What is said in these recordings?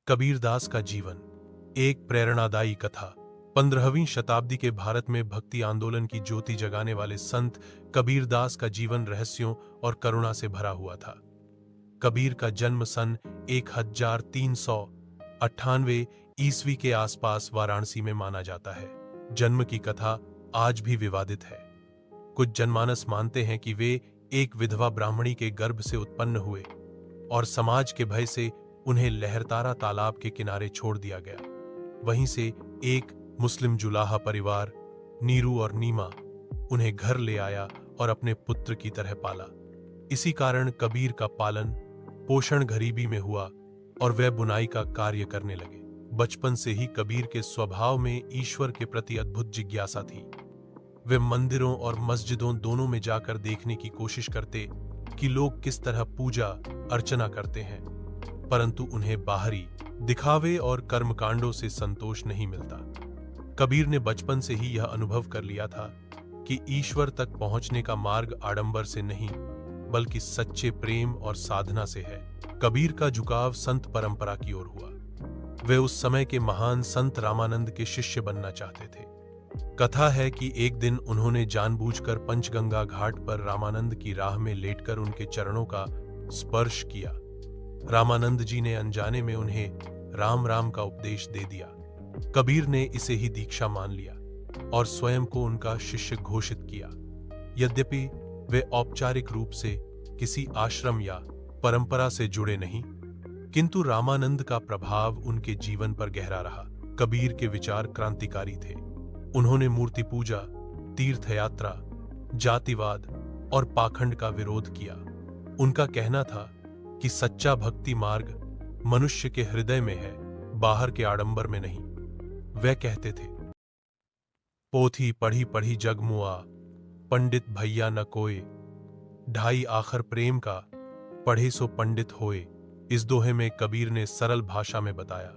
कबीरदास का जीवन एक प्रेरणादायी कथा। 15वीं शताब्दी के भारत में भक्ति आंदोलन की ज्योति जगाने वाले संत कबीरदास का जीवन रहस्यों और करुणा से भरा हुआ था। कबीर का जन्म सन 1398 ईस्वी के आसपास वाराणसी में माना जाता है। जन्म की कथा आज भी विवादित है। कुछ जनमानस मानते हैं कि वे एक विधवा ब्राह्मणी के गर्भ से उत्पन्न हुए और समाज के भय से उन्हें लहरतारा तालाब के किनारे छोड़ दिया गया। वहीं से एक मुस्लिम जुलाहा परिवार नीरू और नीमा उन्हें घर ले आया और अपने पुत्र की तरह पाला। इसी कारण कबीर का पालन पोषण गरीबी में हुआ और वह बुनाई का कार्य करने लगे। बचपन से ही कबीर के स्वभाव में ईश्वर के प्रति अद्भुत जिज्ञासा थी। वे मंदिरों और मस्जिदों दोनों में जाकर देखने की कोशिश करते कि लोग किस तरह पूजा अर्चना करते हैं, परंतु उन्हें बाहरी दिखावे और कर्मकांडों से संतोष नहीं मिलता। कबीर ने बचपन से ही यह अनुभव कर लिया था कि ईश्वर तक पहुंचने का मार्ग आडंबर से नहीं बल्कि सच्चे प्रेम और साधना से है। कबीर का झुकाव संत परंपरा की ओर हुआ। वे उस समय के महान संत रामानंद के शिष्य बनना चाहते थे। कथा है कि एक दिन उन्होंने जानबूझकर पंचगंगा घाट पर रामानंद की राह में लेटकर उनके चरणों का स्पर्श किया। रामानंद जी ने अनजाने में उन्हें राम राम का उपदेश दे दिया। कबीर ने इसे ही दीक्षा मान लिया और स्वयं को उनका शिष्य घोषित किया। यद्यपि वे औपचारिक रूप से किसी आश्रम या परंपरा से जुड़े नहीं, किंतु रामानंद का प्रभाव उनके जीवन पर गहरा रहा। कबीर के विचार क्रांतिकारी थे। उन्होंने मूर्ति पूजा, तीर्थ यात्रा, जातिवाद और पाखंड का विरोध किया। उनका कहना था कि सच्चा भक्ति मार्ग मनुष्य के हृदय में है, बाहर के आडंबर में नहीं। वह कहते थे, पोथी पढ़ी पढ़ी जग मुआ, पंडित भैया न कोय, ढाई आखर प्रेम का, पढ़े सो पंडित होए। इस दोहे में कबीर ने सरल भाषा में बताया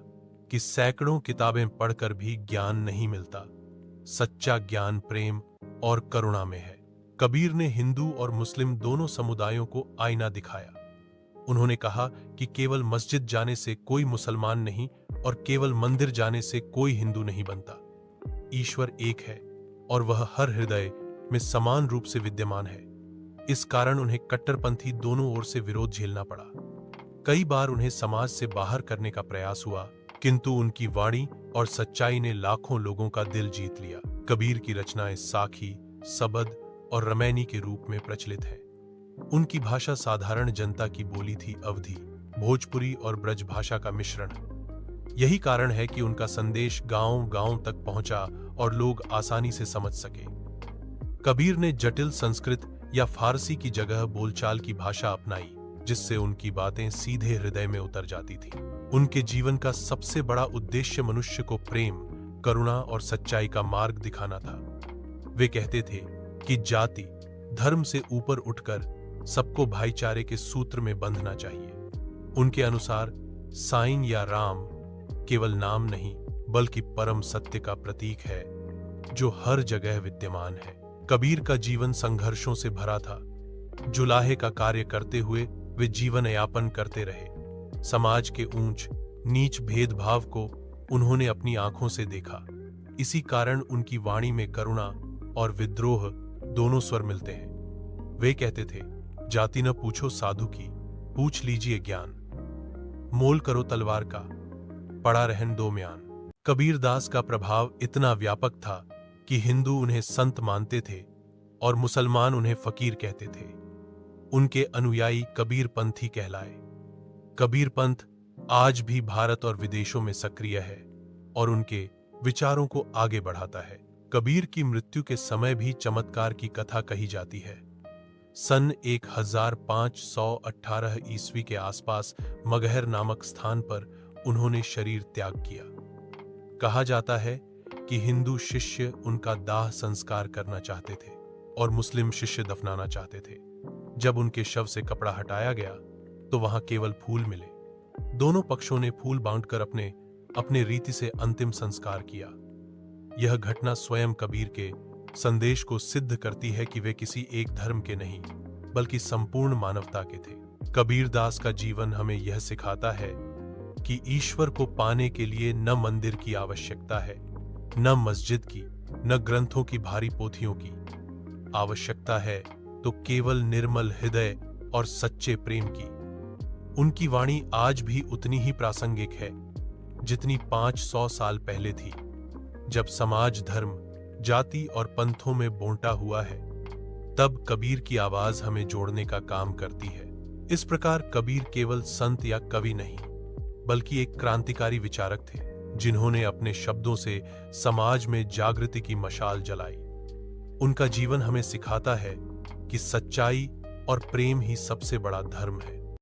कि सैकड़ों किताबें पढ़कर भी ज्ञान नहीं मिलता। सच्चा ज्ञान प्रेम और करुणा में है। कबीर ने हिंदू और मुस्लिम दोनों समुदायों को आईना दिखाया। उन्होंने कहा कि केवल मस्जिद जाने से कोई मुसलमान नहीं और केवल मंदिर जाने से कोई हिंदू नहीं बनता। ईश्वर एक है और वह हर हृदय में समान रूप से विद्यमान है। इस कारण उन्हें कट्टरपंथी दोनों ओर से विरोध झेलना पड़ा। कई बार उन्हें समाज से बाहर करने का प्रयास हुआ, किंतु उनकी वाणी और सच्चाई ने लाखों लोगों का दिल जीत लिया। कबीर की रचनाएं साखी, सबद और रमैनी के रूप में प्रचलित हैं। उनकी भाषा साधारण जनता की बोली थी। अवधी, भोजपुरी और ब्रज भाषा का मिश्रण। यही कारण है कि उनका संदेश गांव-गांव तक पहुंचा और लोग आसानी से समझ सके। कबीर ने जटिल संस्कृत या फारसी की जगह बोलचाल की भाषा अपनाई, जिससे उनकी बातें सीधे हृदय में उतर जाती थीं। उनके जीवन का सबसे बड़ा उद्देश्य मनुष्य को प्रेम, करुणा और सच्चाई का मार्ग दिखाना था। वे कहते थे कि जाति, धर्म से ऊपर उठकर सबको भाईचारे के सूत्र में बंधना चाहिए। उनके अनुसार साईं या राम केवल नाम नहीं बल्कि परम सत्य का प्रतीक है, जो हर जगह विद्यमान है। कबीर का जीवन संघर्षों से भरा था। जुलाहे का कार्य करते हुए वे जीवन यापन करते रहे। समाज के ऊंच नीच भेदभाव को उन्होंने अपनी आंखों से देखा। इसी कारण उनकी वाणी में करुणा और विद्रोह दोनों स्वर मिलते हैं। वे कहते थे, जाति न पूछो साधु की, पूछ लीजिए ज्ञान। मोल करो तलवार का, पड़ा रहन दो म्यान। कबीरदास का प्रभाव इतना व्यापक था कि हिंदू उन्हें संत मानते थे और मुसलमान उन्हें फकीर कहते थे। उनके अनुयायी कबीर पंथी कहलाए। कबीर पंथ आज भी भारत और विदेशों में सक्रिय है और उनके विचारों को आगे बढ़ाता है। कबीर की मृत्यु के समय भी चमत्कार की कथा कही जाती है। सन 1518 ईस्वी के आसपास मगहर नामक स्थान पर उन्होंने शरीर त्याग किया। कहा जाता है कि हिंदू शिष्य उनका दाह संस्कार करना चाहते थे और मुस्लिम शिष्य दफनाना चाहते थे। जब उनके शव से कपड़ा हटाया गया तो वहां केवल फूल मिले। दोनों पक्षों ने फूल बांटकर अपने रीति से अंतिम संस्कार किया। यह घटना स्वयं कबीर के संदेश को सिद्ध करती है कि वे किसी एक धर्म के नहीं बल्कि संपूर्ण मानवता के थे। कबीरदास का जीवन हमें यह सिखाता है कि ईश्वर को पाने के लिए न मंदिर की आवश्यकता है, न मस्जिद की, न ग्रंथों की भारी पोथियों की। आवश्यकता है तो केवल निर्मल हृदय और सच्चे प्रेम की। उनकी वाणी आज भी उतनी ही प्रासंगिक है जितनी 500 साल पहले थी, जब समाज धर्म, जाति और पंथों में बांटा हुआ है। तब कबीर की आवाज हमें जोड़ने का काम करती है। इस प्रकार कबीर केवल संत या कवि नहीं, बल्कि एक क्रांतिकारी विचारक थे, जिन्होंने अपने शब्दों से समाज में जागृति की मशाल जलाई। उनका जीवन हमें सिखाता है कि सच्चाई और प्रेम ही सबसे बड़ा धर्म है।